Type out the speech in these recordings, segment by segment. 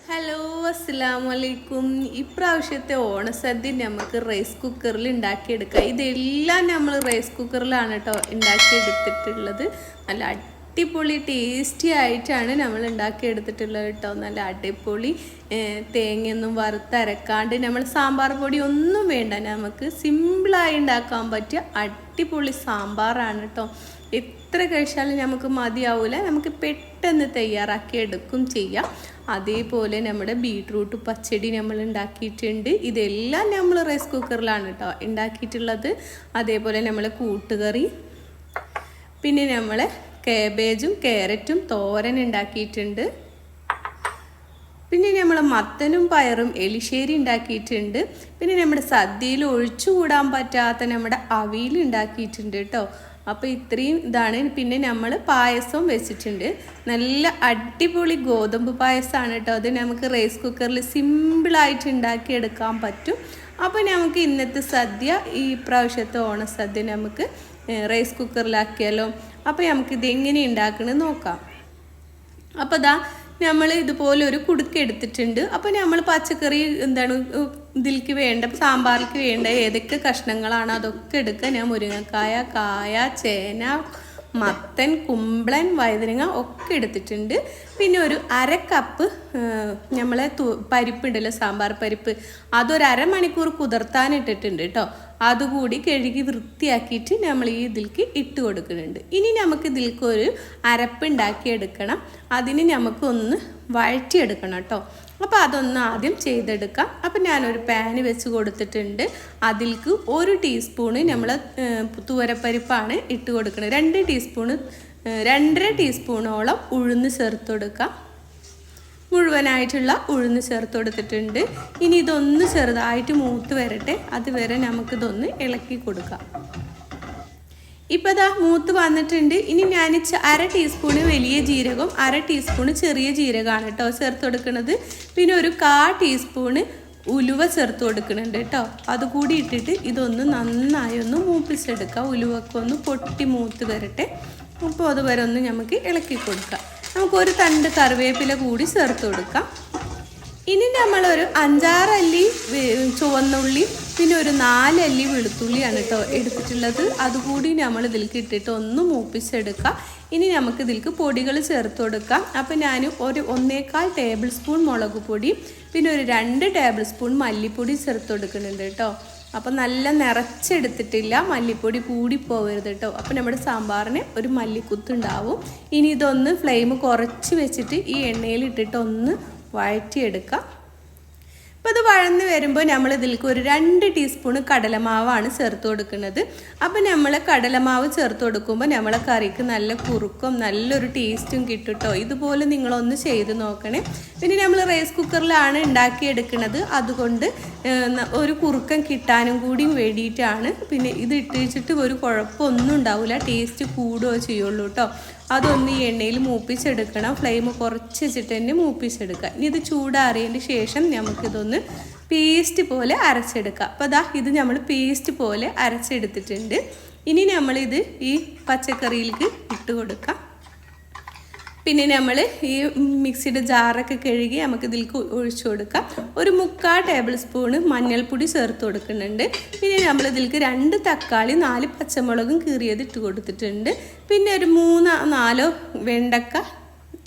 Hello അസ്സലാമലൈക്കും. ഇപ്രാവശ്യത്തെ ഓണസദ്യ നമുക്ക് റൈസ് കുക്കറിൽ ഉണ്ടാക്കിയെടുക്കാം. ഇതെല്ലാം നമ്മൾ റൈസ് കുക്കറിലാണ് കേട്ടോ ഉണ്ടാക്കിയെടുത്തിട്ടുള്ളത്. നല്ല അടിപൊളി ടേസ്റ്റി ആയിട്ടാണ് നമ്മൾ ഉണ്ടാക്കിയെടുത്തിട്ടുള്ളത് കേട്ടോ. നല്ല അടിപൊളി തേങ്ങയൊന്നും വറുത്തരക്കാണ്ട് നമ്മൾ സാമ്പാർ പൊടി ഒന്നും വേണ്ട, നമുക്ക് സിമ്പിളായി ഉണ്ടാക്കാൻ പറ്റിയ അടിപൊളി സാമ്പാറാണ് കേട്ടോ. എത്ര കഴിച്ചാലും നമുക്ക് മതിയാവില്ല, നമുക്ക് പെട്ടെന്ന് തയ്യാറാക്കി എടുക്കും ചെയ്യാം. അതേപോലെ നമ്മുടെ ബീട്രൂട്ട് പച്ചടി നമ്മൾ ഉണ്ടാക്കിയിട്ടുണ്ട്. ഇതെല്ലാം നമ്മൾ റൈസ് കുക്കറിലാണ് കേട്ടോ ഉണ്ടാക്കിയിട്ടുള്ളത്. അതേപോലെ നമ്മൾ കൂട്ടുകറി, പിന്നെ നമ്മൾ കാബേജും ക്യാരറ്റും തോരൻ ഉണ്ടാക്കിയിട്ടുണ്ട്. പിന്നെ നമ്മൾ മത്തനും പയറും എലിശ്ശേരി ഉണ്ടാക്കിയിട്ടുണ്ട്. പിന്നെ നമ്മുടെ സദ്യയിൽ ഒഴിച്ചുകൂടാൻ പറ്റാത്ത നമ്മുടെ അവിയൽ ഉണ്ടാക്കിയിട്ടുണ്ട് കേട്ടോ. അപ്പോൾ ഇത്രയും ഇതാണ്. പിന്നെ നമ്മൾ പായസവും വെച്ചിട്ടുണ്ട്. നല്ല അടിപൊളി ഗോതമ്പ് പായസമാണ് കേട്ടോ. അത് നമുക്ക് റൈസ് കുക്കറിൽ സിമ്പിളായിട്ട് ഉണ്ടാക്കിയെടുക്കാൻ പറ്റും. അപ്പോൾ നമുക്ക് ഇന്നത്തെ സദ്യ, ഈ പ്രാവശ്യത്തെ ഓണസദ്യ നമുക്ക് റൈസ് കുക്കറിലാക്കിയാലോ. അപ്പോൾ നമുക്കിത് എങ്ങനെ ഉണ്ടാക്കണമെന്ന് നോക്കാം. അപ്പോൾ നമ്മൾ ഇതുപോലെ ഒരു കുടുക്ക എടുത്തിട്ടുണ്ട്. അപ്പോൾ നമ്മൾ പച്ചക്കറി ഇതിലേക്ക് വേണ്ട, സാമ്പാറിലേക്ക് വേണ്ട ഏതൊക്കെ കഷ്ണങ്ങളാണ് അതൊക്കെ എടുക്കുക. ഞാൻ മുരിങ്ങക്കായ, കായ, ചേന, മത്തൻ, കുമ്പളൻ, വഴുതനങ്ങ ഒക്കെ എടുത്തിട്ടുണ്ട്. പിന്നെ ഒരു അരക്കപ്പ് നമ്മളെ പരിപ്പുണ്ടല്ലോ, സാമ്പാർ പരിപ്പ്, അതൊരു അരമണിക്കൂർ കുതിർത്താനിട്ടിട്ടുണ്ട് കേട്ടോ. അതുകൂടി കഴുകി വൃത്തിയാക്കിയിട്ട് നമ്മൾ ഈ ഇതിലേക്ക് ഇട്ട് കൊടുക്കുന്നുണ്ട്. ഇനി നമുക്ക് ഇതിലേക്ക് ഒരു അരപ്പുണ്ടാക്കിയെടുക്കണം. അതിന് നമുക്കൊന്ന് വഴറ്റിയെടുക്കണം കേട്ടോ. അപ്പോൾ അതൊന്ന് ആദ്യം ചെയ്തെടുക്കാം. അപ്പോൾ ഞാനൊരു പാന് വെച്ച് കൊടുത്തിട്ടുണ്ട്. അതിലേക്ക് 1 ടീസ്പൂണ് നമ്മൾ തുവരപ്പരിപ്പാണ് ഇട്ട് കൊടുക്കുന്നത്. 2.5 ടീസ്പൂണോളം ഉഴുന്ന് ചേർത്ത് കൊടുക്കാം. മുഴുവനായിട്ടുള്ള ഉഴുന്ന് ചേർത്ത് കൊടുത്തിട്ടുണ്ട്. ഇനി ഇതൊന്ന് ചെറുതായിട്ട് മൂത്ത് വരട്ടെ, അതുവരെ നമുക്കിതൊന്ന് ഇളക്കി കൊടുക്കാം. ഇപ്പോൾ മൂത്ത് വന്നിട്ടുണ്ട്. ഇനി ഞാൻ 1/2 ടീസ്പൂണ് വലിയ ജീരകം, 1/2 ടീസ്പൂണ് ചെറിയ ജീരകമാണ് കേട്ടോ ചേർത്ത് കൊടുക്കുന്നത്. പിന്നെ ഒരു 1/4 ടീസ്പൂണ് ഉലുവ ചേർത്ത് കൊടുക്കുന്നുണ്ട് കേട്ടോ. അതുകൂടി ഇട്ടിട്ട് ഇതൊന്ന് നന്നായി ഒന്ന് മൂപ്പിച്ചെടുക്കാം. ഉലുവൊക്കെ ഒന്ന് പൊട്ടി മൂത്ത് വരട്ടെ. അപ്പോൾ അതുവരെ ഒന്ന് നമുക്ക് ഇളക്കി കൊടുക്കാം. നമുക്കൊരു തണ്ട് കറിവേപ്പില കൂടി ചേർത്ത് കൊടുക്കാം. ഇനി നമ്മളൊരു 5-6 അല്ലി ചുവന്നുള്ളി, പിന്നെ ഒരു 4 അല്ലി വെളുത്തുള്ളിയാണ് കേട്ടോ എടുത്തിട്ടുള്ളത്. അതുകൂടി നമ്മൾ ഇതിലേക്ക് ഇട്ടിട്ട് ഒന്ന് മൂപ്പിച്ചെടുക്കാം. ഇനി നമുക്ക് ഇതിലേക്ക് പൊടികൾ ചേർത്ത് കൊടുക്കാം. അപ്പോൾ ഞാൻ ഒരു 1.25 ടേബിൾ സ്പൂൺ മുളക് പൊടി, പിന്നെ ഒരു 2 ടേബിൾ സ്പൂൺ മല്ലിപ്പൊടി ചേർത്ത് കൊടുക്കുന്നുണ്ട് കേട്ടോ. അപ്പോൾ നല്ല നിറച്ചെടുത്തിട്ടില്ല, മല്ലിപ്പൊടി കൂടി പോകരുത് കേട്ടോ. അപ്പോൾ നമ്മുടെ സാമ്പാറിന് ഒരു മല്ലിക്കുത്തുണ്ടാവും. ഇനി ഇതൊന്ന് ഫ്ലെയിം കുറച്ച് വെച്ചിട്ട് ഈ എണ്ണയിൽ ഇട്ടിട്ട് ഒന്ന് വഴറ്റിയെടുക്കാം. അപ്പോൾ അത് വഴന്ന് വരുമ്പോൾ നമ്മൾ ഇതിലേക്ക് ഒരു 2 ടീസ്പൂണ് കടലമാവാണ് ചേർത്ത് കൊടുക്കുന്നത്. അപ്പോൾ നമ്മൾ കടലമാവ് ചേർത്ത് കൊടുക്കുമ്പോൾ നമ്മളെ കറിക്ക് നല്ല കുറുക്കും നല്ലൊരു ടേസ്റ്റും കിട്ടും കേട്ടോ. ഇതുപോലെ നിങ്ങളൊന്ന് ചെയ്ത് നോക്കണേ. പിന്നെ നമ്മൾ റൈസ് കുക്കറിലാണ് ഉണ്ടാക്കിയെടുക്കുന്നത്, അതുകൊണ്ട് ഒരു കുറുക്കം കിട്ടാനും കൂടി വേണ്ടിയിട്ടാണ്. പിന്നെ ഇത് ഇട്ട് വെച്ചിട്ട് ഒരു കുഴപ്പമൊന്നും ഉണ്ടാവില്ല, ടേസ്റ്റ് കൂടുകയോ ചെയ്യുള്ളൂ കേട്ടോ. അതൊന്ന് ഈ എണ്ണയിൽ മൂപ്പിച്ചെടുക്കണം. ഫ്ലെയിം കുറച്ച് വെച്ചിട്ട് തന്നെ മൂപ്പിച്ചെടുക്കുക. ഇനി ഇത് ചൂടാറിയതിന് ശേഷം നമുക്കിതൊന്ന് പേസ്റ്റ് പോലെ അരച്ചെടുക്കാം. അപ്പോൾ ഇത് നമ്മൾ പേസ്റ്റ് പോലെ അരച്ചെടുത്തിട്ടുണ്ട്. ഇനി നമ്മളിത് ഈ പച്ചക്കറിയിലേക്ക് ഇട്ട് കൊടുക്കാം. പിന്നെ നമ്മൾ ഈ മിക്സിയുടെ ജാറൊക്കെ കഴുകി നമുക്ക് ഇതിലേക്ക് ഒഴിച്ചു കൊടുക്കാം. ഒരു 3/4 ടേബിൾ സ്പൂണ് മഞ്ഞൾപ്പൊടി ചേർത്ത് കൊടുക്കുന്നുണ്ട്. പിന്നെ നമ്മൾ ഇതിലേക്ക് 2 തക്കാളി, 4 പച്ചമുളകും കീറിയത് ഇട്ട് കൊടുത്തിട്ടുണ്ട്. പിന്നെ ഒരു 3-4 വെണ്ടക്ക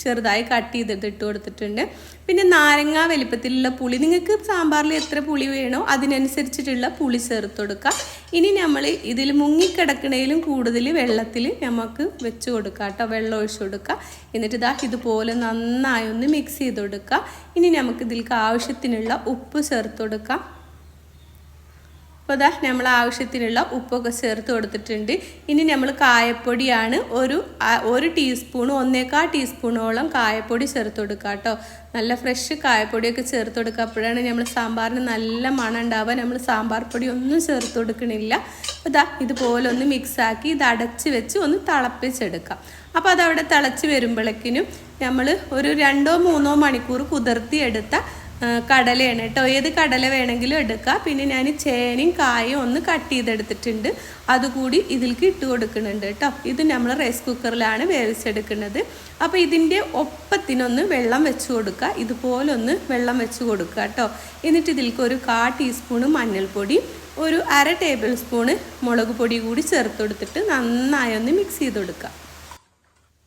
ചെറുതായി കട്ട് ചെയ്തിട്ട് ഇട്ട് കൊടുത്തിട്ടുണ്ട്. പിന്നെ നാരങ്ങ വലിപ്പത്തിലുള്ള പുളി, നിങ്ങൾക്ക് സാമ്പാറിൽ എത്ര പുളി വേണോ അതിനനുസരിച്ചിട്ടുള്ള പുളി ചേർത്ത് കൊടുക്കുക. ഇനി നമ്മൾ ഇതിൽ മുങ്ങിക്കിടക്കണേലും കൂടുതൽ വെള്ളത്തിൽ നമുക്ക് വെച്ച് കൊടുക്കുക കേട്ടോ, വെള്ളം ഒഴിച്ച് കൊടുക്കുക. എന്നിട്ട് ഇതുപോലെ നന്നായി ഒന്ന് മിക്സ് ചെയ്ത് കൊടുക്കുക. ഇനി നമുക്ക് ഇതിലേക്ക് ആവശ്യത്തിനുള്ള ഉപ്പ് ചേർത്ത് കൊടുക്കാം. അപ്പോൾ നമ്മൾ ആവശ്യത്തിനുള്ള ഉപ്പൊക്കെ ചേർത്ത് കൊടുത്തിട്ടുണ്ട്. ഇനി നമ്മൾ കായപ്പൊടിയാണ് ഒരു ടീസ്പൂണ്, 1.25 ടീസ്പൂണോളം കായപ്പൊടി ചേർത്ത് കൊടുക്കുക കേട്ടോ. നല്ല ഫ്രഷ് കായപ്പൊടിയൊക്കെ ചേർത്ത് കൊടുക്കുക. അപ്പോഴാണ് നമ്മൾ സാമ്പാറിന് നല്ല മണം ഉണ്ടാവുക. നമ്മൾ സാമ്പാർ പൊടി ഒന്നും ചേർത്ത് കൊടുക്കണില്ല. അപ്പോൾ ഇതുപോലെ ഒന്ന് മിക്സാക്കി ഇത് അടച്ച് വെച്ച് ഒന്ന് തിളപ്പിച്ചെടുക്കാം. അപ്പോൾ അതവിടെ തിളച്ച് വരുമ്പോഴേക്കിനും നമ്മൾ ഒരു 2-3 മണിക്കൂർ കുതിർത്തിയെടുത്ത കടലയാണ് കേട്ടോ. ഏത് കടല വേണമെങ്കിലും എടുക്കുക. പിന്നെ ഞാൻ ചേനയും കായും ഒന്ന് കട്ട് ചെയ്തെടുത്തിട്ടുണ്ട്, അതുകൂടി ഇതിലേക്ക് ഇട്ട് കൊടുക്കുന്നുണ്ട് കേട്ടോ. ഇത് നമ്മൾ റൈസ് കുക്കറിലാണ് വേവിച്ചെടുക്കുന്നത്. അപ്പോൾ ഇതിൻ്റെ ഒപ്പത്തിനൊന്ന് വെള്ളം വെച്ച് കൊടുക്കുക, ഇതുപോലെ ഒന്ന് വെള്ളം വെച്ച് കൊടുക്കുക കേട്ടോ. എന്നിട്ട് ഇതിലേക്ക് ഒരു 1/4 ടീസ്പൂണ് മഞ്ഞൾപ്പൊടി, ഒരു 1/2 ടേബിൾ സ്പൂണ് മുളക് പൊടി കൂടി ചേർത്ത് കൊടുത്തിട്ട് നന്നായി ഒന്ന് മിക്സ് ചെയ്ത് കൊടുക്കുക.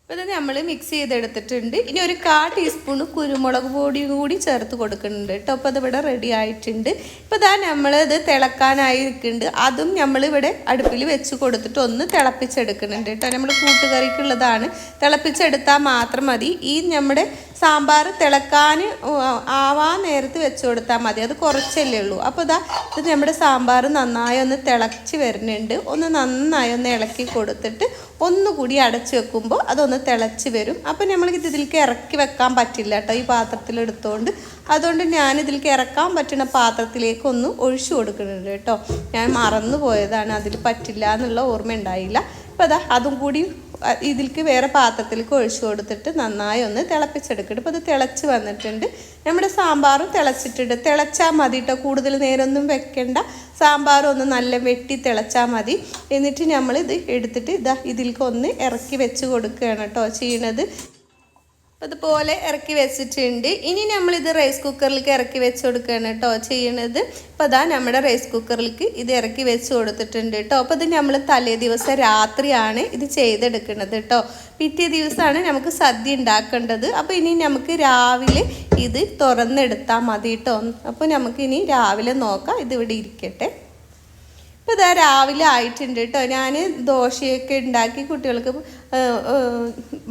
അപ്പോൾ ഇത് നമ്മൾ മിക്സ് ചെയ്തെടുത്തിട്ടുണ്ട്. ഇനി ഒരു 1/4 ടീസ്പൂണ് കുരുമുളക് പൊടി കൂടി ചേർത്ത് കൊടുക്കുന്നുണ്ട് കേട്ടോ. അപ്പോൾ അതിവിടെ റെഡി ആയിട്ടുണ്ട്. ഇപ്പോൾ ഇതാ നമ്മളിത് തിളക്കാനായി നിൽക്കുന്നുണ്ട്. അതും നമ്മളിവിടെ അടുപ്പിൽ വെച്ച് കൊടുത്തിട്ട് ഒന്ന് തിളപ്പിച്ചെടുക്കുന്നുണ്ട് കേട്ടോ. നമ്മൾ കൂട്ടുകറിക്കുള്ളതാണ്, തിളപ്പിച്ചെടുത്താൽ മാത്രം മതി. ഈ നമ്മുടെ സാമ്പാർ തിളക്കാൻ ആവാൻ നേരത്ത് വെച്ച് കൊടുത്താൽ മതി, അത് കുറച്ചല്ലേ ഉള്ളൂ. അപ്പോൾ ഇതാ ഇത് നമ്മുടെ സാമ്പാർ നന്നായി ഒന്ന് തിളച്ച് വരുന്നുണ്ട്. ഒന്ന് നന്നായി ഒന്ന് ഇളക്കി കൊടുത്തിട്ട് ഒന്നുകൂടി അടച്ച് വെക്കുമ്പോൾ അതൊന്ന് തിളച്ച് വരും. അപ്പോൾ നമ്മൾക്ക് ഇതിലേക്ക് ഇറക്കി വെക്കാൻ പറ്റില്ല കേട്ടോ, ഈ പാത്രത്തിലെടുത്തുകൊണ്ട്. അതുകൊണ്ട് ഞാൻ ഇതിലേക്ക് ഇറക്കാൻ പറ്റുന്ന പാത്രത്തിലേക്ക് ഒന്ന് ഒഴിച്ചു കൊടുക്കുന്നുണ്ട് കേട്ടോ. ഞാൻ മറന്നു പോയതാണ്, അതിൽ പറ്റില്ല എന്നുള്ള ഓർമ്മ ഉണ്ടായില്ല. അപ്പോൾ അതാ അതും കൂടി ഇതിലേക്ക് വേറെ പാത്രത്തിലേക്ക് ഒഴിച്ചു കൊടുത്തിട്ട് നന്നായി ഒന്ന് തിളപ്പിച്ചെടുക്കട്ടെ. ഇപ്പോൾ അത് തിളച്ച് വന്നിട്ടുണ്ട്. നമ്മുടെ സാമ്പാറും തിളച്ചിട്ടുണ്ട്. തിളച്ചാൽ മതി കേട്ടോ, കൂടുതൽ നേരമൊന്നും വെക്കണ്ട. സാമ്പാറും ഒന്ന് നല്ല വെട്ടി തിളച്ചാൽ മതി. എന്നിട്ട് നമ്മളിത് എടുത്തിട്ട് ഇതാ ഇതിലേക്ക് ഒന്ന് ഇറക്കി വെച്ച് കൊടുക്കുകയാണ് കേട്ടോ ചെയ്യണത്. അതുപോലെ ഇറക്കി വെച്ചിട്ടുണ്ട്. ഇനി നമ്മളിത് റൈസ് കുക്കറിലേക്ക് ഇറക്കി വെച്ച് കൊടുക്കുകയാണ് കേട്ടോ ചെയ്യണത്. അപ്പോൾ അതാ നമ്മുടെ റൈസ് കുക്കറിലേക്ക് ഇത് ഇറക്കി വെച്ച് കൊടുത്തിട്ടുണ്ട് കേട്ടോ. അപ്പോൾ ഇത് നമ്മൾ തലേ ദിവസം രാത്രിയാണ് ഇത് ചെയ്തെടുക്കുന്നത് കേട്ടോ. പിറ്റേ ദിവസമാണ് നമുക്ക് സദ്യ ഉണ്ടാക്കേണ്ടത്. അപ്പോൾ ഇനി നമുക്ക് രാവിലെ ഇത് തുറന്നെടുത്താൽ മതി കേട്ടോ. അപ്പോൾ നമുക്കിനി രാവിലെ നോക്കാം. ഇതിവിടെ ഇരിക്കട്ടെ. ഇപ്പോൾ ഇതാ രാവിലെ ആയിട്ടുണ്ട് കേട്ടോ. ഞാൻ ദോശയൊക്കെ ഉണ്ടാക്കി കുട്ടികൾക്ക്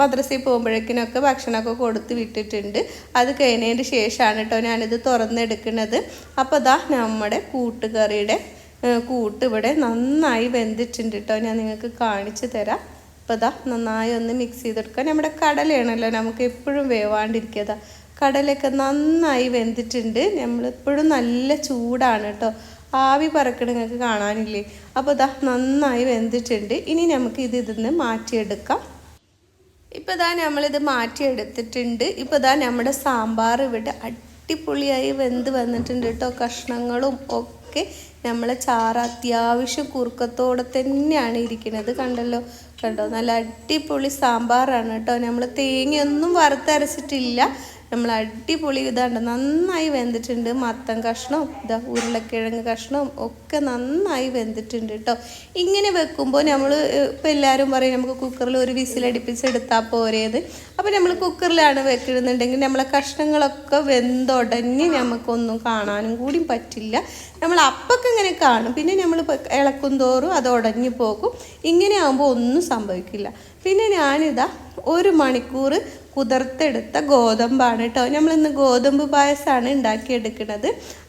മദ്രസയിൽ പോകുമ്പോഴേക്കിനൊക്കെ ഭക്ഷണമൊക്കെ കൊടുത്ത് വിട്ടിട്ടുണ്ട്. അത് കഴിഞ്ഞതിന് ശേഷമാണ് കേട്ടോ ഞാനിത് തുറന്നെടുക്കുന്നത്. അപ്പോൾ ഇതാ നമ്മുടെ കൂട്ടുകറിയുടെ കൂട്ട് ഇവിടെ നന്നായി വെന്തിട്ടുണ്ട് കേട്ടോ. ഞാൻ നിങ്ങൾക്ക് കാണിച്ചു തരാം. അപ്പോൾ ഇതാ നന്നായി ഒന്ന് മിക്സ് ചെയ്തെടുക്കുക. നമ്മുടെ കടലയാണല്ലോ നമുക്ക് എപ്പോഴും വേവാണ്ടിരിക്കുക. കടലയൊക്കെ നന്നായി വെന്തിട്ടുണ്ട്. നമ്മളിപ്പോഴും നല്ല ചൂടാണ് കേട്ടോ, ആവി പറക്കണ നിങ്ങൾക്ക് കാണാനില്ലേ. അപ്പോൾ ഇതാ നന്നായി വെന്തിട്ടുണ്ട്. ഇനി നമുക്ക് ഇതിന്ന് മാറ്റിയെടുക്കാം. ഇപ്പോൾ ഇതാ നമ്മളിത് മാറ്റിയെടുത്തിട്ടുണ്ട്. ഇപ്പോൾ ഇതാ നമ്മുടെ സാമ്പാർ ഇവിടെ അടിപൊളിയായി വെന്ത് വന്നിട്ടുണ്ട് കേട്ടോ. കഷ്ണങ്ങളും ഒക്കെ നമ്മളെ ചാറ് അത്യാവശ്യം കുറുക്കത്തോടെ തന്നെയാണ് ഇരിക്കുന്നത്. കണ്ടോ നല്ല അടിപൊളി സാമ്പാറാണ് കേട്ടോ. നമ്മൾ തേങ്ങയൊന്നും വറുത്തരച്ചിട്ടില്ല. നമ്മൾ അടിപൊളി ഇതാണ്ട് നന്നായി വെന്തിട്ടുണ്ട്. മത്തൻ കഷ്ണവും ഇതാ ഉരുളക്കിഴങ്ങ് കഷ്ണവും ഒക്കെ നന്നായി വെന്തിട്ടുണ്ട് കേട്ടോ. ഇങ്ങനെ വെക്കുമ്പോൾ നമ്മൾ ഇപ്പോൾ എല്ലാവരും പറയും നമുക്ക് കുക്കറിൽ ഒരു വിസിലടിപ്പിച്ചെടുത്താൽ പോരേത്. അപ്പോൾ നമ്മൾ കുക്കറിലാണ് വെക്കുന്നുണ്ടെങ്കിൽ നമ്മളെ കഷ്ണങ്ങളൊക്കെ വെന്തുടഞ്ഞ് നമുക്കൊന്നും കാണാനും കൂടി പറ്റില്ല. നമ്മൾ അപ്പൊക്കെ ഇങ്ങനെ കാണും, പിന്നെ നമ്മൾ ഇളക്കും തോറും അത് ഉടഞ്ഞു പോകും. ഇങ്ങനെ ആകുമ്പോൾ ഒന്നും സംഭവിക്കില്ല. പിന്നെ ഞാനിതാ 1 മണിക്കൂർ കുതിർത്തെടുത്ത ഗോതമ്പാണ് കേട്ടോ. നമ്മളിന്ന് ഗോതമ്പ് പായസമാണ് ഉണ്ടാക്കിയെടുക്കുന്നത്.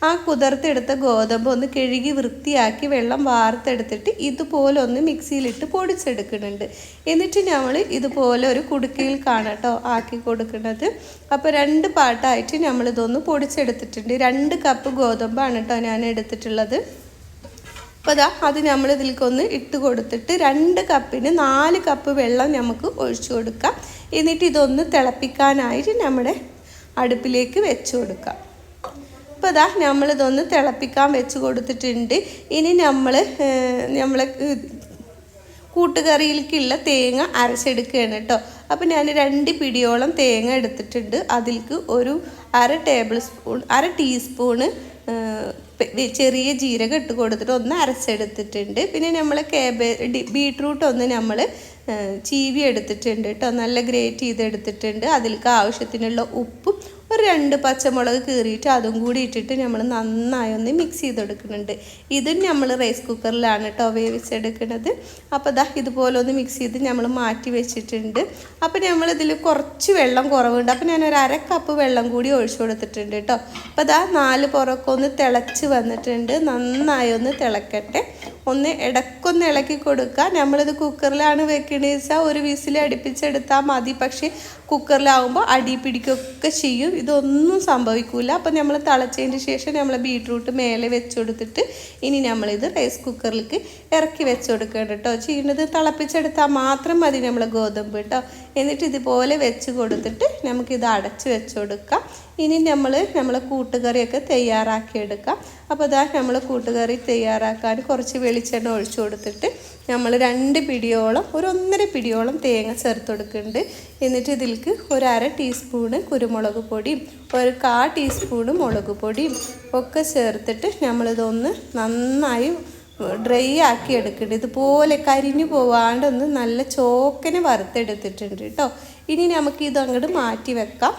ആ കുതിർത്തെടുത്ത ഗോതമ്പ് ഒന്ന് കഴുകി വൃത്തിയാക്കി വെള്ളം വാർത്തെടുത്തിട്ട് ഇതുപോലെ ഒന്ന് മിക്സിയിലിട്ട് പൊടിച്ചെടുക്കുന്നുണ്ട്. എന്നിട്ട് നമ്മൾ ഇതുപോലെ ഒരു കുടുക്കയിൽ കാണട്ടോ ആക്കി കൊടുക്കുന്നത്. അപ്പോൾ 2 പാട്ടായിട്ട് നമ്മളിതൊന്ന് പൊടിച്ചെടുത്തിട്ടുണ്ട്. 2 കപ്പ് ഗോതമ്പാണ് കേട്ടോ ഞാൻ എടുത്തിട്ടുള്ളത്. അപ്പോൾ അതാ അത് നമ്മൾ ഇതിലേക്കൊന്ന് ഇട്ട് കൊടുത്തിട്ട് 2 കപ്പിന് 4 കപ്പ് വെള്ളം നമുക്ക് ഒഴിച്ചു കൊടുക്കാം. എന്നിട്ട് ഇതൊന്ന് തിളപ്പിക്കാനായിട്ട് നമ്മുടെ അടുപ്പിലേക്ക് വെച്ച് കൊടുക്കാം. അപ്പോൾ അതാ നമ്മളിതൊന്ന് തിളപ്പിക്കാൻ വെച്ച് കൊടുത്തിട്ടുണ്ട്. ഇനി നമ്മളെ കൂട്ടുകറിയിലേക്കുള്ള തേങ്ങ അരച്ചെടുക്കുകയാണ് കേട്ടോ. അപ്പോൾ ഞാൻ 2 പിടിയോളം തേങ്ങ എടുത്തിട്ടുണ്ട്. അതിലേക്ക് ഒരു 1/2 ടീസ്പൂണ് ചെറിയ ജീരകം ഇട്ട് കൊടുത്തിട്ട് ഒന്ന് അരച്ചെടുത്തിട്ടുണ്ട്. പിന്നെ നമ്മൾ ബീട്രൂട്ട് ഒന്ന് നമ്മൾ ചീവി എടുത്തിട്ടുണ്ട് കേട്ടോ, നല്ല ഗ്രേറ്റ് ചെയ്തെടുത്തിട്ടുണ്ട്. അതിലേക്ക് ആവശ്യത്തിനുള്ള ഉപ്പും ഒരു 2 പച്ചമുളക് കീറിയിട്ട് അതും കൂടി ഇട്ടിട്ട് നമ്മൾ നന്നായി ഒന്ന് മിക്സ് ചെയ്തെടുക്കുന്നുണ്ട്. ഇതും നമ്മൾ റൈസ് കുക്കറിലാണ് കേട്ടോ വേവിച്ചെടുക്കുന്നത്. അപ്പോൾ ദാ ഇതുപോലെ ഒന്ന് മിക്സ് ചെയ്ത് നമ്മൾ മാറ്റി വെച്ചിട്ടുണ്ട്. അപ്പോൾ നമ്മളിതിൽ കുറച്ച് വെള്ളം കുറവുണ്ട്. അപ്പോൾ ഞാനൊരു 1/2 കപ്പ് വെള്ളം കൂടി ഒഴിച്ചു കൊടുത്തിട്ടുണ്ട് കേട്ടോ. അപ്പോൾ ദാ 4 പുറമൊക്കെ ഒന്ന് തിളച്ച് വന്നിട്ടുണ്ട്. നന്നായി ഒന്ന് തിളക്കട്ടെ. ഒന്ന് ഇടയ്ക്കൊന്ന് ഇളക്കി കൊടുക്കുക. നമ്മളിത് കുക്കറിലാണ് വെക്കണമെന്ന് വെച്ചാൽ ഒരു വിസിൽ അടുപ്പിച്ചെടുത്താൽ മതി. പക്ഷേ കുക്കറിലാവുമ്പോൾ അടി പിടിക്കുകയൊക്കെ ചെയ്യും. ഇതൊന്നും സംഭവിക്കില്ല. അപ്പോൾ നമ്മൾ തിളച്ചതിന് ശേഷം നമ്മൾ ബീട്രൂട്ട് മേലെ വെച്ച് കൊടുത്തിട്ട് ഇനി നമ്മളിത് റൈസ് കുക്കറിലേക്ക് ഇറക്കി വെച്ച് കൊടുക്കണം കേട്ടോ. ചെയ്യുന്നത് തിളപ്പിച്ചെടുത്താൽ മാത്രം മതി നമ്മൾ ഗോതമ്പ് കേട്ടോ. എന്നിട്ട് ഇതുപോലെ വെച്ച് കൊടുത്തിട്ട് നമുക്കിത് അടച്ച് വെച്ച് കൊടുക്കാം. ഇനി നമ്മളെ കൂട്ടുകറിയൊക്കെ തയ്യാറാക്കിയെടുക്കാം. അപ്പോൾ ഇതാ നമ്മൾ കൂട്ടുകറി തയ്യാറാക്കാൻ കുറച്ച് വെളിച്ചെണ്ണ ഒഴിച്ചു കൊടുത്തിട്ട് നമ്മൾ 2 പിടിയോളം 1.5 പിടിയോളം തേങ്ങ ചേർത്ത് കൊടുക്കുന്നുണ്ട്. എന്നിട്ട് ഇതിലേക്ക് 1/2 ടീസ്പൂണ് കുരുമുളക് പൊടിയും 1/4 ടീസ്പൂണ് മുളക് പൊടിയും ഒക്കെ ചേർത്തിട്ട് നമ്മളിതൊന്ന് നന്നായി ഡ്രൈ ആക്കി എടുക്കുന്നുണ്ട്. ഇതുപോലെ കരിഞ്ഞു പോവാണ്ടൊന്ന് നല്ല ചോക്കനെ വറുത്തെടുത്തിട്ടുണ്ട് കേട്ടോ. ഇനി നമുക്ക് ഇത് അങ്ങോട്ട് മാറ്റി വെക്കാം.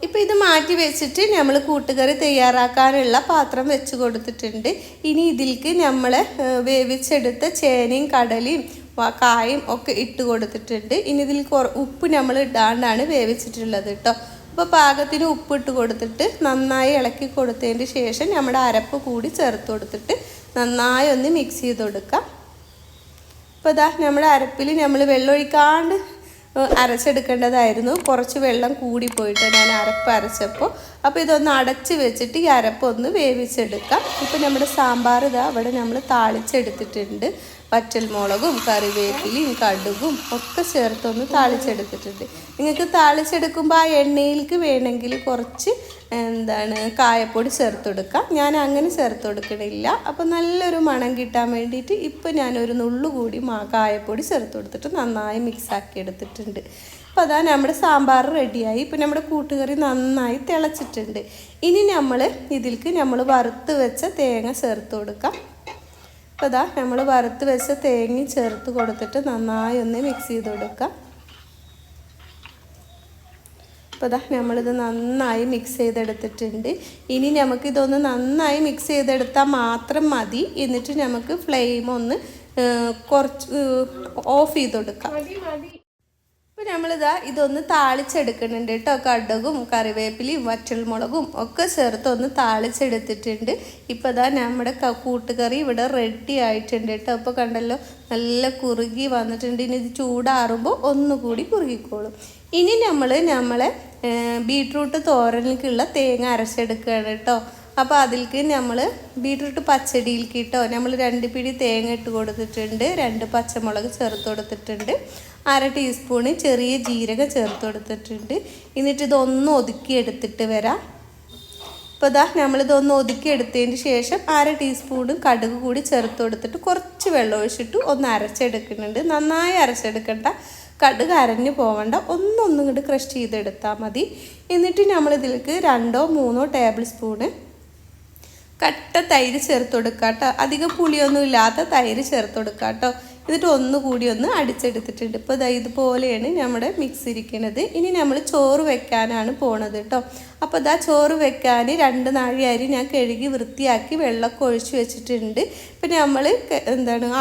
ഇപ്പോൾ ഇത് മാറ്റി വെച്ചിട്ട് നമ്മൾ കൂട്ടുകറി തയ്യാറാക്കാനുള്ള പാത്രം വെച്ച് കൊടുത്തിട്ടുണ്ട്. ഇനി ഇതിലേക്ക് നമ്മൾ വേവിച്ചെടുത്ത ചേനയും കടലയും കായും ഒക്കെ ഇട്ട് കൊടുത്തിട്ടുണ്ട്. ഇനി ഇതിൽ ഉപ്പ് നമ്മൾ ഇടാണ്ടാണ് വേവിച്ചിട്ടുള്ളത് കേട്ടോ. അപ്പോൾ പാകത്തിന് ഉപ്പിട്ട് കൊടുത്തിട്ട് നന്നായി ഇളക്കി കൊടുത്തതിന് ശേഷം നമ്മുടെ അരപ്പ് കൂടി ചേർത്ത് കൊടുത്തിട്ട് നന്നായി ഒന്ന് മിക്സ് ചെയ്ത് കൊടുക്കാം. അപ്പോൾ ഇതാ നമ്മുടെ അരപ്പിൽ നമ്മൾ വെള്ളം ഒഴിക്കാണ്ട് അരച്ചെടുക്കേണ്ടതായിരുന്നു. കുറച്ച് വെള്ളം കൂടിപ്പോയിട്ട് ഞാൻ അരപ്പ് അരച്ചപ്പോൾ. അപ്പോൾ ഇതൊന്ന് അടച്ച് വെച്ചിട്ട് ഈ അരപ്പൊന്ന് വേവിച്ചെടുക്കാം. ഇപ്പോൾ നമ്മുടെ സാമ്പാർ ഇതാ അവിടെ നമ്മൾ താളിച്ചെടുത്തിട്ടുണ്ട്. വറ്റൽമുളകും കറിവേപ്പിലയും കടുകും ഒക്കെ ചേർത്തൊന്ന് താളിച്ചെടുത്തിട്ടുണ്ട്. നിങ്ങൾക്ക് താളിച്ചെടുക്കുമ്പോൾ ആ എണ്ണയിലേക്ക് വേണമെങ്കിൽ കുറച്ച് കായപ്പൊടി ചേർത്ത് കൊടുക്കാം. ഞാൻ അങ്ങനെ ചേർത്ത് കൊടുക്കണില്ല. അപ്പോൾ നല്ലൊരു മണം കിട്ടാൻ വേണ്ടിയിട്ട് ഇപ്പോൾ ഞാനൊരു നുള്ളു കൂടി കായപ്പൊടി ചേർത്ത് കൊടുത്തിട്ട് നന്നായി മിക്സാക്കി എടുത്തിട്ടുണ്ട്. അപ്പോൾ അതാ നമ്മുടെ സാമ്പാർ റെഡിയായി. ഇപ്പോൾ നമ്മുടെ കൂട്ടുകറി നന്നായി തിളച്ചിട്ടുണ്ട്. ഇനി നമ്മൾ ഇതിലേക്ക് നമ്മൾ വറുത്ത് വെച്ച തേങ്ങ ചേർത്ത് കൊടുക്കാം. അപ്പോൾ അതാ നമ്മൾ വറുത്ത് വെച്ച തേങ്ങ ചേർത്ത് കൊടുത്തിട്ട് നന്നായി ഒന്ന് മിക്സ് ചെയ്ത് കൊടുക്കാം. അപ്പോൾ അതാ നമ്മളിത് നന്നായി മിക്സ് ചെയ്തെടുത്തിട്ടുണ്ട്. ഇനി നമുക്കിതൊന്ന് നന്നായി മിക്സ് ചെയ്തെടുത്താൽ മാത്രം മതി. എന്നിട്ട് നമുക്ക് ഫ്ലെയിം ഒന്ന് കുറച്ച് ഓഫ് ചെയ്ത് കൊടുക്കാം. ഇപ്പോൾ നമ്മളിതാ ഇതൊന്ന് താളിച്ചെടുക്കുന്നുണ്ട് കേട്ടോ. കടുകും കറിവേപ്പിലയും വറ്റൽമുളകും ഒക്കെ ചേർത്ത് ഒന്ന് താളിച്ചെടുത്തിട്ടുണ്ട്. ഇപ്പോൾ ഇതാ നമ്മുടെ കൂട്ടുകറി ഇവിടെ റെഡി ആയിട്ടുണ്ട് കേട്ടോ. അപ്പോൾ കണ്ടല്ലോ നല്ല കുറുകി വന്നിട്ടുണ്ട്. ഇനി ഇത് ചൂടാറുമ്പോൾ ഒന്നുകൂടി കുറുകിക്കോളും. ഇനി നമ്മളെ ബീട്രൂട്ട് തോരനിലേക്കുള്ള തേങ്ങ അരച്ചെടുക്കുകയാണ് കേട്ടോ. അപ്പോൾ അതിലേക്ക് നമ്മൾ ബീട്രൂട്ട് പച്ചടിയിലേക്ക് കേട്ടോ നമ്മൾ 2 പിടി തേങ്ങ ഇട്ട് കൊടുത്തിട്ടുണ്ട്. 2 പച്ചമുളക് ചേർത്ത് കൊടുത്തിട്ടുണ്ട്. 1/2 ടീസ്പൂണ് ചെറിയ ജീരകം ചേർത്ത് കൊടുത്തിട്ടുണ്ട്. എന്നിട്ട് ഇതൊന്ന് ഒതുക്കി എടുത്തിട്ട് വരാം. അപ്പോൾ ഇതാ നമ്മളിതൊന്ന് ഒതുക്കി എടുത്തതിന് ശേഷം 1/2 ടീസ്പൂണ് കടുക് കൂടി ചേർത്ത് കൊടുത്തിട്ട് കുറച്ച് വെള്ളം ഒഴിച്ചിട്ട് ഒന്ന് അരച്ചെടുക്കുന്നുണ്ട്. നന്നായി അരച്ചെടുക്കണ്ട, കടുക് അരഞ്ഞു പോകണ്ട, ഒന്നും കൂടി ക്രഷ് ചെയ്തെടുത്താൽ മതി. എന്നിട്ട് നമ്മളിതിലേക്ക് 2-3 ടേബിൾ സ്പൂണ് കട്ട തൈര് ചേർത്ത് കൊടുക്കുക കേട്ടോ. അധികം പുളിയൊന്നും ഇല്ലാത്ത തൈര് ചേർത്ത് കൊടുക്കുക കേട്ടോ. എന്നിട്ട് ഒന്നുകൂടി ഒന്ന് അടിച്ചെടുത്തിട്ടുണ്ട്. ഇപ്പോൾ ഇതുപോലെയാണ് നമ്മുടെ മിക്സ് ഇരിക്കുന്നത്. ഇനി നമ്മൾ ചോറ് വെക്കാനാണ് പോണത് കേട്ടോ. അപ്പോൾ ഇതാ ചോറ് വെക്കാൻ 2 നാഴി അരി ഞാൻ കഴുകി വൃത്തിയാക്കി വെള്ളമൊക്കെ ഒഴിച്ച് വെച്ചിട്ടുണ്ട്. ഇപ്പം നമ്മൾ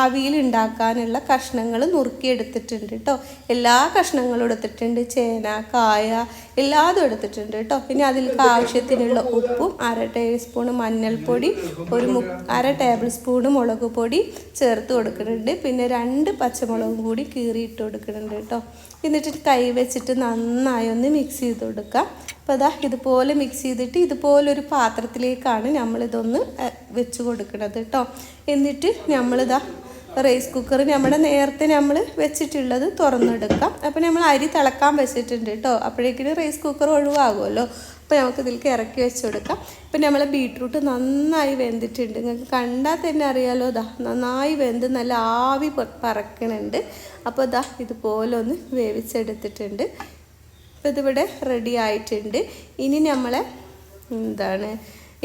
അവിയൽ ഉണ്ടാക്കാനുള്ള കഷ്ണങ്ങൾ നുറുക്കിയെടുത്തിട്ടുണ്ട് കേട്ടോ. എല്ലാ കഷ്ണങ്ങളും എടുത്തിട്ടുണ്ട്. ചേന, കായ എല്ലാതും എടുത്തിട്ടുണ്ട് കേട്ടോ. ഇനി അതിലേക്ക് ആവശ്യത്തിനുള്ള ഉപ്പും 1/2 ടീസ്പൂൺ മഞ്ഞൾപ്പൊടി 1/2 ടേബിൾ സ്പൂണ് മുളക് പൊടി ചേർത്ത് കൊടുക്കുന്നുണ്ട്. പിന്നെ 2 പച്ചമുളകും കൂടി കീറിയിട്ട് കൊടുക്കുന്നുണ്ട് കേട്ടോ. എന്നിട്ട് കൈ വെച്ചിട്ട് നന്നായി ഒന്ന് മിക്സ് ചെയ്ത് കൊടുക്കുക. അപ്പോൾ അതാ ഇതുപോലെ മിക്സ് ചെയ്തിട്ട് ഇതുപോലൊരു പാത്രത്തിലേക്കാണ് നമ്മളിതൊന്ന് വെച്ച് കൊടുക്കുന്നത് കേട്ടോ. എന്നിട്ട് നമ്മളിതാ റൈസ് കുക്കർ നേരത്തെ നമ്മൾ വെച്ചിട്ടുള്ളത് തുറന്നെടുക്കാം. അപ്പോൾ നമ്മൾ അരി തിളക്കാൻ വെച്ചിട്ടുണ്ട് കേട്ടോ. അപ്പോഴേക്കും റൈസ് കുക്കർ ഒഴിവാകുമല്ലോ. അപ്പോൾ നമുക്ക് ഇതിലേക്ക് ഇറക്കി വെച്ച് കൊടുക്കാം. ഇപ്പം നമ്മൾ ബീട്രൂട്ട് നന്നായി വെന്തിട്ടുണ്ട്. നിങ്ങൾക്ക് കണ്ടാൽ തന്നെ അറിയാമല്ലോ. നന്നായി വെന്ത് നല്ല ആവി പറക്കണുണ്ട്. അപ്പോൾ ഇതുപോലെ ഒന്ന് വേവിച്ചെടുത്തിട്ടുണ്ട്. അപ്പോൾ ഇതിവിടെ റെഡി ആയിട്ടുണ്ട്. ഇനി നമ്മളെ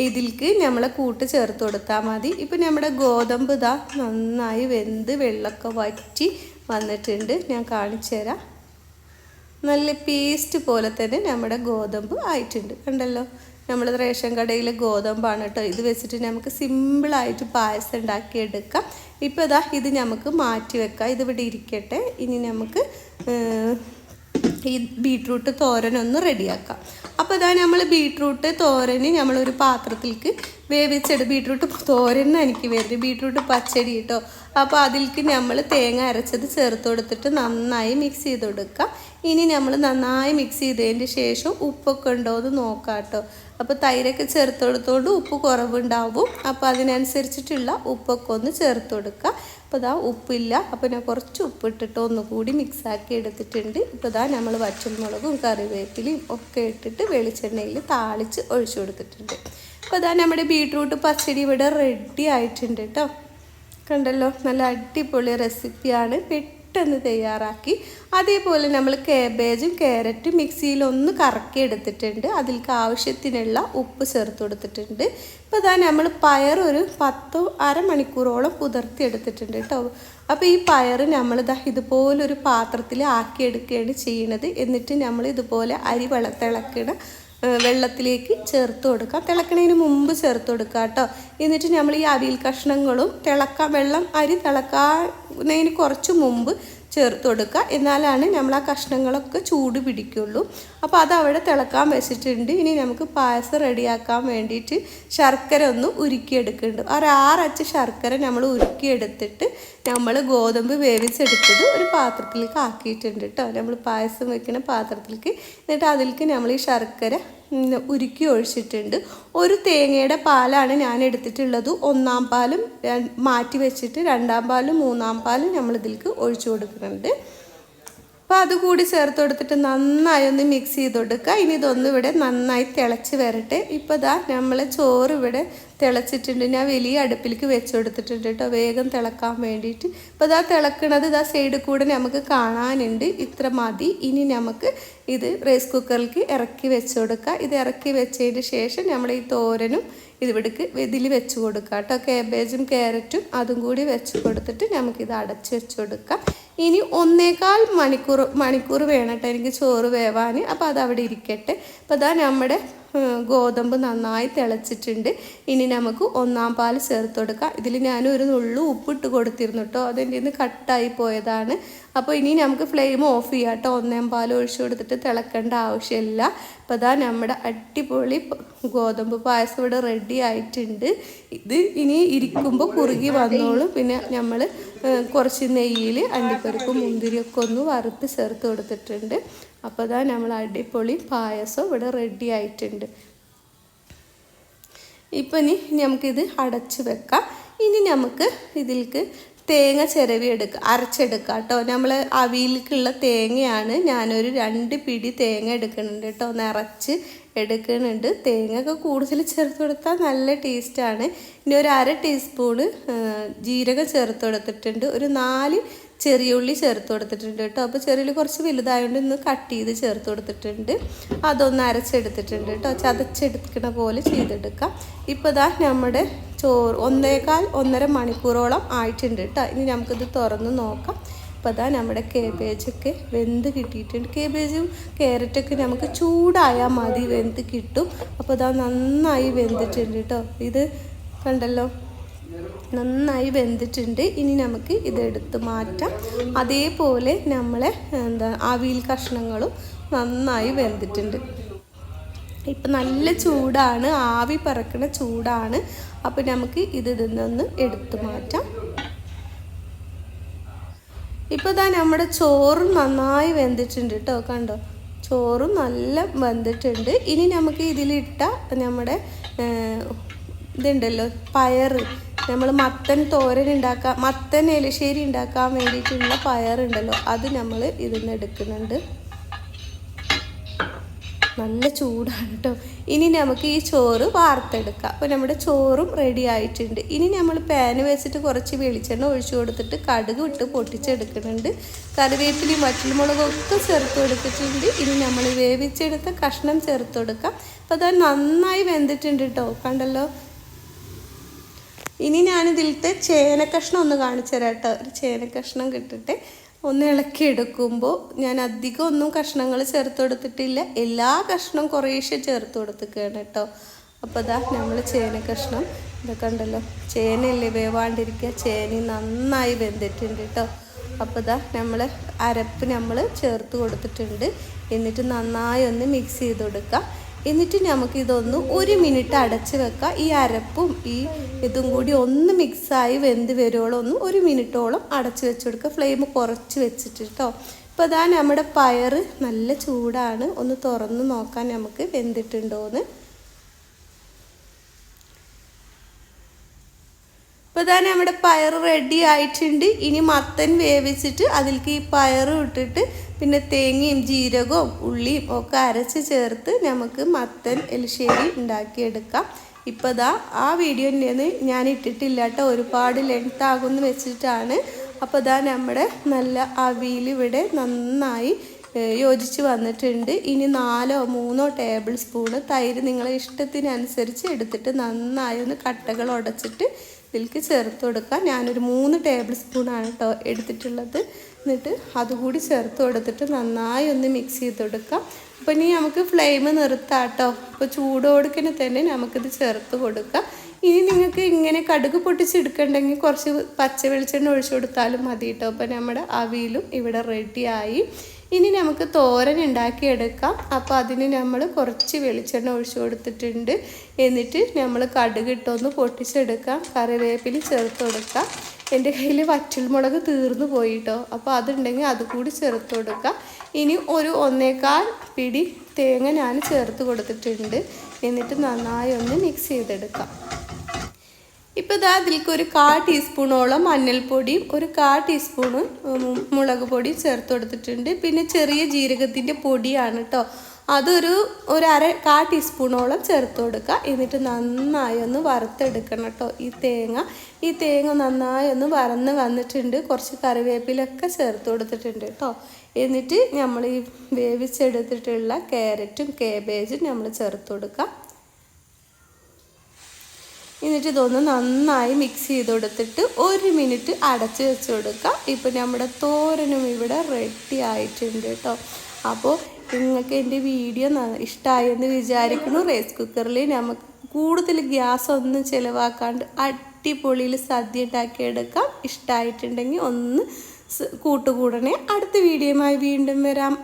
ഇതിലേക്ക് നമ്മളെ കൂട്ട് ചേർത്ത് കൊടുത്താൽ മതി. ഇപ്പം നമ്മുടെ ഗോതമ്പ് നന്നായി വെന്ത് വെള്ളമൊക്കെ വറ്റി വന്നിട്ടുണ്ട്. ഞാൻ കാണിച്ചു തരാം. നല്ല പേസ്റ്റ് പോലെ തന്നെ നമ്മുടെ ഗോതമ്പ് ആയിട്ടുണ്ട്. കണ്ടല്ലോ, നമ്മൾ റേഷൻ കടയിലെ ഗോതമ്പാണ് കേട്ടോ. ഇത് വെച്ചിട്ട് നമുക്ക് സിമ്പിളായിട്ട് പായസം ഉണ്ടാക്കിയെടുക്കാം. ഇപ്പോൾ ഇത് നമുക്ക് മാറ്റി വെക്കാം. ഇതിവിടെ ഇരിക്കട്ടെ. ഇനി നമുക്ക് ഈ ബീട്രൂട്ട് തോരനൊന്ന് റെഡിയാക്കാം. അപ്പോൾ അപ്പോൾ ഇതാ നമ്മൾ ബീട്രൂട്ട് തോരന് നമ്മളൊരു പാത്രത്തിലേക്ക് ബീട്രൂട്ട് തോരൻ എനിക്ക് വരുന്നത് ബീട്രൂട്ട് പച്ചടി കേട്ടോ. അപ്പോൾ അതിലേക്ക് നമ്മൾ തേങ്ങ അരച്ചത് ചേർത്ത് കൊടുത്തിട്ട് നന്നായി മിക്സ് ചെയ്ത് കൊടുക്കുക. ഇനി നമ്മൾ നന്നായി മിക്സ് ചെയ്തതിന് ശേഷം ഉപ്പൊക്കെ ഉണ്ടോ എന്ന് നോക്കാം കേട്ടോ. അപ്പോൾ തൈരൊക്കെ ചേർത്ത് കൊടുത്തോണ്ട് ഉപ്പ് കുറവുണ്ടാവും. അപ്പോൾ അതിനനുസരിച്ചിട്ടുള്ള ഉപ്പൊക്കെ ഒന്ന് ചേർത്ത് കൊടുക്കുക. അപ്പോൾ ഇതാ ഉപ്പില്ല, അപ്പോൾ ഞാൻ കുറച്ച് ഉപ്പിട്ടിട്ട് ഒന്നുകൂടി മിക്സാക്കി എടുത്തിട്ടുണ്ട്. ഇപ്പോൾ ഇതാ നമ്മൾ വറ്റൽമുളകും കറിവേപ്പിലയും ഒക്കെ ഇട്ടിട്ട് വെളിച്ചെണ്ണയിൽ താളിച്ച് ഒഴിച്ചു കൊടുത്തിട്ടുണ്ട്. അപ്പോൾ ഇതാ നമ്മുടെ ബീട്രൂട്ട് പച്ചടി ഇവിടെ റെഡി ആയിട്ടുണ്ട് കേട്ടോ. കണ്ടല്ലോ, നല്ല അടിപൊളി റെസിപ്പിയാണ്, പെട്ടെന്ന് തയ്യാറാക്കി. അതേപോലെ നമ്മൾ കാബേജും ക്യാരറ്റും മിക്സിയിലൊന്ന് കറക്കി എടുത്തിട്ടുണ്ട്. അതിലേക്ക് ആവശ്യത്തിനുള്ള ഉപ്പ് ചേർത്ത് കൊടുത്തിട്ടുണ്ട്. ഇപ്പോൾ ഇതാ നമ്മൾ പയർ ഒരു 10 മണിക്കൂറോളം കുതിർത്തി എടുത്തിട്ടുണ്ട് കേട്ടോ. അപ്പോൾ ഈ പയർ നമ്മളിതാ ഇതുപോലൊരു പാത്രത്തിൽ ആക്കിയെടുക്കുകയാണ് ചെയ്യുന്നത്. എന്നിട്ട് നമ്മൾ ഇതുപോലെ അരി തിളക്കണ വെള്ളത്തിലേക്ക് ചേർത്ത് കൊടുക്കുക. തിളക്കണതിന് മുമ്പ് ചേർത്ത് കൊടുക്കുക കേട്ടോ. എന്നിട്ട് നമ്മൾ ഈ അവിയൽ കഷ്ണങ്ങളും അരി തിളക്കുന്നതിന് കുറച്ച് മുമ്പ് ചേർത്ത് കൊടുക്കുക. എന്നാലാണ് നമ്മൾ ആ കഷ്ണങ്ങളൊക്കെ ചൂട് പിടിക്കുള്ളൂ. അപ്പോൾ അതവിടെ തിളക്കാൻ വെച്ചിട്ടുണ്ട്. ഇനി നമുക്ക് പായസം റെഡിയാക്കാൻ വേണ്ടിയിട്ട് ശർക്കര ഒന്ന് ഉരുക്കിയെടുക്കുന്നുണ്ട്. 6 അച്ച് ശർക്കര നമ്മൾ ഉരുക്കിയെടുത്തിട്ട് നമ്മൾ ഗോതമ്പ് വേവിച്ചെടുത്തത് ഒരു പാത്രത്തിലേക്ക് ആക്കിയിട്ടുണ്ട് കേട്ടോ. നമ്മൾ പായസം വെക്കുന്ന പാത്രത്തിലേക്ക്. എന്നിട്ട് അതിലേക്ക് നമ്മൾ ഈ ശർക്കര ഉരുക്കി ഒഴിച്ചിട്ടുണ്ട്. ഒരു തേങ്ങയുടെ പാലാണ് ഞാൻ എടുത്തിട്ടുള്ളത്. 1-ാം പാലും മാറ്റി വെച്ചിട്ട് 2-ാം പാലും 3-ാം പാലും നമ്മൾ ഇതിലേക്ക് ഒഴിച്ചു കൊടുക്കുന്നുണ്ട്. അപ്പോൾ അതുകൂടി ചേർത്ത് കൊടുത്തിട്ട് നന്നായി ഒന്ന് മിക്സ് ചെയ്ത് കൊടുക്കുക. ഇനി ഇതൊന്നും ഇവിടെ നന്നായി തിളച്ച് വരട്ടെ. ഇപ്പോൾ ഇതാ നമ്മൾ ചോറ് ഇവിടെ തിളച്ചിട്ടുണ്ട്. ഞാൻ വലിയ അടുപ്പിലേക്ക് വെച്ച് കൊടുത്തിട്ടുണ്ട് കേട്ടോ, വേഗം തിളക്കാൻ വേണ്ടിയിട്ട്. ഇപ്പോൾ ഇതാ തിളക്കണത് ഇതാ സൈഡിൽ കൂടെ നമുക്ക് കാണാനുണ്ട്. ഇത്ര മതി. ഇനി നമുക്ക് ഇത് റൈസ് കുക്കറിലേക്ക് ഇറക്കി വെച്ച് കൊടുക്കുക. ഇത് ഇറക്കി വെച്ചതിന് ശേഷം നമ്മൾ ഈ തോരനും ഇതിൽ വെച്ച് കൊടുക്കുക കേട്ടോ. കാബേജും ക്യാരറ്റും അതും കൂടി വെച്ച് കൊടുത്തിട്ട് നമുക്കിത് അടച്ച് വെച്ച് കൊടുക്കാം. ഇനി 1.25 മണിക്കൂർ വേണം കേട്ടോ എനിക്ക് ചോറ് വേവാൻ. അപ്പോൾ അതവിടെ ഇരിക്കട്ടെ. അപ്പോൾ അതാ നമ്മുടെ ഗോതമ്പ് നന്നായി തിളച്ചിട്ടുണ്ട്. ഇനി നമുക്ക് 1-ാം പാൽ ചേർത്ത് കൊടുക്കാം. ഇതിൽ ഞാനൊരു നുള്ളു ഉപ്പിട്ട് കൊടുത്തിരുന്നു കേട്ടോ, അതെൻ്റെ ഇന്ന് കട്ടായി പോയതാണ്. അപ്പോൾ ഇനി നമുക്ക് ഫ്ലെയിം ഓഫ് ചെയ്യാം കേട്ടോ. 1-ാം പാൽ ഒഴിച്ചു കൊടുത്തിട്ട് തിളക്കേണ്ട ആവശ്യമില്ല. അപ്പോൾ അതാ നമ്മുടെ അടിപൊളി ഗോതമ്പ് പായസം ഇവിടെ റെഡി ആയിട്ടുണ്ട്. ഇത് ഇനി ഇരിക്കുമ്പോൾ കുറുകി വന്നോളും. പിന്നെ നമ്മൾ കുറച്ച് നെയ്യിൽ അണ്ടിപ്പരിപ്പും മുന്തിരിയൊക്കെ ഒന്ന് വറുത്ത് ചേർത്ത് കൊടുത്തിട്ടുണ്ട്. അപ്പോൾ അതാ നമ്മൾ അടിപൊളി പായസം ഇവിടെ റെഡി ആയിട്ടുണ്ട്. ഇപ്പം ഇനി നമുക്കിത് അടച്ച് വെക്കാം. ഇനി നമുക്ക് ഇതിലേക്ക് തേങ്ങ അരച്ചെടുക്കാം കേട്ടോ. നമ്മൾ അവിയലിലേക്കുള്ള തേങ്ങയാണ്. ഞാനൊരു 2 പിടി തേങ്ങ എടുക്കുന്നുണ്ട് കേട്ടോ, നിറച്ച് എടുക്കുന്നുണ്ട്. തേങ്ങയൊക്കെ കൂടുതൽ ചേർത്ത് കൊടുത്താൽ നല്ല ടേസ്റ്റാണ്. ഇനി ഒരു 1/2 ടീസ്പൂണ് ജീരകം ചേർത്ത് കൊടുത്തിട്ടുണ്ട്. ഒരു 4 ചെറിയ ഉള്ളി ചേർത്ത് കൊടുത്തിട്ടുണ്ട് കേട്ടോ. അപ്പോൾ ചെറിയ ഉള്ളി കുറച്ച് വലുതായതുകൊണ്ട് ഇന്ന് കട്ട് ചെയ്ത് ചേർത്ത് കൊടുത്തിട്ടുണ്ട്. അതൊന്ന് അരച്ചെടുത്തിട്ടുണ്ട് കേട്ടോ, ചതച്ചെടുക്കണ പോലെ ചെയ്തെടുക്കാം. ഇപ്പോൾ ഇതാ നമ്മുടെ ചോറ് 1.25-1.5 മണിക്കൂറോളം ആയിട്ടുണ്ട് കേട്ടോ. ഇനി നമുക്കിത് തുറന്ന് നോക്കാം. അപ്പോൾ അതാ നമ്മുടെ കേബേജൊക്കെ വെന്ത് കിട്ടിയിട്ടുണ്ട്. കേബേജും ക്യാരറ്റൊക്കെ നമുക്ക് ചൂടായാൽ മതി, വെന്ത് കിട്ടും. അപ്പോൾ അതാ നന്നായി വെന്തിട്ടുണ്ട് കേട്ടോ. ഇത് കണ്ടല്ലോ, നന്നായി വെന്തിട്ടുണ്ട്. ഇനി നമുക്ക് ഇതെടുത്ത് മാറ്റാം. അതേപോലെ നമ്മളെ അവിയൽ കഷ്ണങ്ങളും നന്നായി വെന്തിട്ടുണ്ട്. ഇപ്പം നല്ല ചൂടാണ്, ആവി പറക്കണ ചൂടാണ്. അപ്പോൾ നമുക്ക് ഇതിൽ നിന്നൊന്ന് എടുത്ത് മാറ്റാം. ഇപ്പോൾ ഇതാ നമ്മുടെ ചോറും നന്നായി വെന്തിട്ടുണ്ട് കേട്ടോ. കണ്ടോ, ചോറും നല്ല വെന്തിട്ടുണ്ട്. ഇനി നമുക്ക് ഇതിലിട്ട നമ്മുടെ ഇതുണ്ടല്ലോ പയർ, നമ്മൾ മത്തൻ എലിശ്ശേരി ഉണ്ടാക്കാൻ വേണ്ടിയിട്ടുള്ള പയറുണ്ടല്ലോ, അത് നമ്മൾ ഇതിൽ നിന്ന് എടുക്കുന്നുണ്ട്. നല്ല ചൂടാണ് കേട്ടോ. ഇനി നമുക്ക് ഈ ചോറ് വാർത്തെടുക്കാം. അപ്പോൾ നമ്മുടെ ചോറും റെഡി ആയിട്ടുണ്ട്. ഇനി നമ്മൾ പാന് വെച്ചിട്ട് കുറച്ച് വെളിച്ചെണ്ണ ഒഴിച്ചു കൊടുത്തിട്ട് കടുക് ഇട്ട് പൊട്ടിച്ചെടുക്കുന്നുണ്ട്. കറിവേപ്പിലയും വറ്റൽമുളകൊക്കെ ചേർത്ത് കൊടുത്തിട്ടുണ്ട്. ഇനി നമ്മൾ വേവിച്ചെടുത്ത കഷ്ണം ചേർത്ത് കൊടുക്കാം. അപ്പോൾ അത് നന്നായി വെന്തിട്ടുണ്ട് കേട്ടോ, കണ്ടല്ലോ. ഇനി ഞാനിതിലത്തെ ചേനക്കഷ്ണം ഒന്ന് കാണിച്ചു തരാം കേട്ടോ. ഒരു ചേനക്കഷ്ണം കിട്ടിട്ട് ഒന്ന് ഇളക്കി എടുക്കുമ്പോൾ ഞാൻ അധികം ഒന്നും കഷ്ണങ്ങൾ ചേർത്ത് കൊടുത്തിട്ടില്ല, എല്ലാ കഷ്ണം കുറേശ്ശെ ചേർത്ത് കൊടുത്തിരിക്കുകയാണ് കേട്ടോ. അപ്പോൾ ഇതാ നമ്മൾ ചേനക്കഷ്ണം ഇതൊക്കെ ഉണ്ടല്ലോ, ചേനയല്ലേ വേവാണ്ടിരിക്കുക, ചേന നന്നായി വെന്തിട്ടുണ്ട് കേട്ടോ. അപ്പോൾ ഇതാ നമ്മൾ അരപ്പ് ചേർത്ത് കൊടുത്തിട്ടുണ്ട്. എന്നിട്ട് നന്നായി ഒന്ന് മിക്സ് ചെയ്ത് കൊടുക്കുക. എന്നിട്ട് നമുക്കിതൊന്ന് 1 മിനിറ്റ് അടച്ച് വെക്കാം. ഈ അരപ്പും ഈ ഇതും കൂടി ഒന്ന് മിക്സായി വെന്ത് വരുവോളം ഒന്ന് 1 മിനിറ്റോളം അടച്ച് വെച്ച് കൊടുക്കുക. ഫ്ലെയിം കുറച്ച് വെച്ചിട്ട് കേട്ടോ. ഇപ്പോൾ അതാ നമ്മുടെ പയർ നല്ല ചൂടാണ്. ഒന്ന് തുറന്ന് നോക്കാൻ നമുക്ക് വെന്തിട്ടുണ്ടോയെന്ന്. ഇപ്പോൾ ഇതാ നമ്മുടെ പയർ റെഡി ആയിട്ടുണ്ട്. ഇനി മത്തൻ വേവിച്ചിട്ട് അതിലേക്ക് ഈ പയറും ഇട്ടിട്ട് പിന്നെ തേങ്ങയും ജീരകവും ഉള്ളിയും ഒക്കെ അരച്ച് ചേർത്ത് നമുക്ക് മത്തൻ എലിശ്ശേരി ഉണ്ടാക്കിയെടുക്കാം. ഇപ്പോൾ ഇതാ ആ വീഡിയോ ഞാൻ ഇട്ടിട്ടില്ല കേട്ടോ, ഒരുപാട് ലെങ്ത് ആകുമെന്ന് വെച്ചിട്ടാണ്. അപ്പോൾ ഇതാ നമ്മുടെ നല്ല അവിയൽ ഇവിടെ നന്നായി യോജിച്ച് വന്നിട്ടുണ്ട്. ഇനി 4-3 ടേബിൾ സ്പൂണ് തൈര് നിങ്ങളെ ഇഷ്ടത്തിനനുസരിച്ച് എടുത്തിട്ട് നന്നായി ഒന്ന് കട്ടകൾ ഉടച്ചിട്ട് ഇതിലേക്ക് ചേർത്ത് കൊടുക്കുക. ഞാനൊരു 3 ടേബിൾ സ്പൂണാണ് കേട്ടോ എടുത്തിട്ടുള്ളത്. എന്നിട്ട് അതുകൂടി ചേർത്ത് കൊടുത്തിട്ട് നന്നായി ഒന്ന് മിക്സ് ചെയ്ത് കൊടുക്കുക. അപ്പോൾ ഇനി നമുക്ക് ഫ്ലെയിം നിർത്താം കേട്ടോ. അപ്പോൾ ചൂടോടുക്കനെ തന്നെ നമുക്കിത് ചേർത്ത് കൊടുക്കാം. ഇനി നിങ്ങൾക്ക് ഇങ്ങനെ കടുക് പൊട്ടിച്ചെടുക്കണ്ടെങ്കിൽ കുറച്ച് പച്ച വെളിച്ചെണ്ണ ഒഴിച്ചു കൊടുത്താലും മതി കേട്ടോ. അപ്പോൾ നമ്മുടെ അവിയലും ഇവിടെ റെഡിയായി. ഇനി നമുക്ക് തോരൻ ഉണ്ടാക്കിയെടുക്കാം. അപ്പോൾ അതിന് നമ്മൾ കുറച്ച് വെളിച്ചെണ്ണ ഒഴിച്ചു കൊടുത്തിട്ടുണ്ട്. എന്നിട്ട് നമ്മൾ കടുകിട്ടൊന്ന് പൊട്ടിച്ചെടുക്കാം. കറിവേപ്പില ചേർത്ത് കൊടുക്കാം. എൻ്റെ കയ്യിൽ വറ്റൽമുളക് തീർന്നു പോയിട്ടോ, അപ്പോൾ അതുണ്ടെങ്കിൽ അതുകൂടി ചേർത്ത് കൊടുക്കാം. ഇനി ഒരു 1.25 പിടി തേങ്ങ ഞാൻ ചേർത്ത് കൊടുത്തിട്ടുണ്ട്. എന്നിട്ട് നന്നായി ഒന്ന് മിക്സ് ചെയ്തെടുക്കാം. ഇപ്പോൾ ഇതാ അതിലേക്ക് ഒരു 1/4 ടീസ്പൂണോളം മഞ്ഞൾപ്പൊടിയും ഒരു 1/4 ടീസ്പൂണ് മുളക് പൊടിയും ചേർത്ത് കൊടുത്തിട്ടുണ്ട്. പിന്നെ ചെറിയ ജീരകത്തിൻ്റെ പൊടിയാണ് കേട്ടോ, അതൊരു 1/4 ടീസ്പൂണോളം ചേർത്ത് കൊടുക്കുക. എന്നിട്ട് നന്നായി ഒന്ന് വറുത്തെടുക്കണം കേട്ടോ ഈ തേങ്ങ നന്നായി ഒന്ന് വറന്ന് വന്നിട്ടുണ്ട്. കുറച്ച് കറിവേപ്പിലൊക്കെ ചേർത്ത് കൊടുത്തിട്ടുണ്ട് കേട്ടോ. എന്നിട്ട് നമ്മൾ ഈ വേവിച്ചെടുത്തിട്ടുള്ള ക്യാരറ്റും കാബേജും നമ്മൾ ചേർത്ത് കൊടുക്കുക. എന്നിട്ട് ഇതൊന്ന് നന്നായി മിക്സ് ചെയ്ത് കൊടുത്തിട്ട് 1 മിനിറ്റ് അടച്ച് വെച്ച് കൊടുക്കാം. ഇപ്പോൾ നമ്മുടെ തോരനും ഇവിടെ റെഡി ആയിട്ടുണ്ട് കേട്ടോ. അപ്പോൾ നിങ്ങൾക്ക് എൻ്റെ വീഡിയോ ഇഷ്ടമായെന്ന് വിചാരിക്കുന്നു. റൈസ് കുക്കറിൽ നമുക്ക് കൂടുതൽ ഗ്യാസ് ഒന്നും ചിലവാക്കാണ്ട് അടിപൊളിയിൽ സദ്യ ഉണ്ടാക്കിയെടുക്കാം. ഇഷ്ടമായിട്ടുണ്ടെങ്കിൽ ഒന്ന് കൂട്ടുകൂടണേ. അടുത്ത വീഡിയോയുമായി വീണ്ടും വരാം.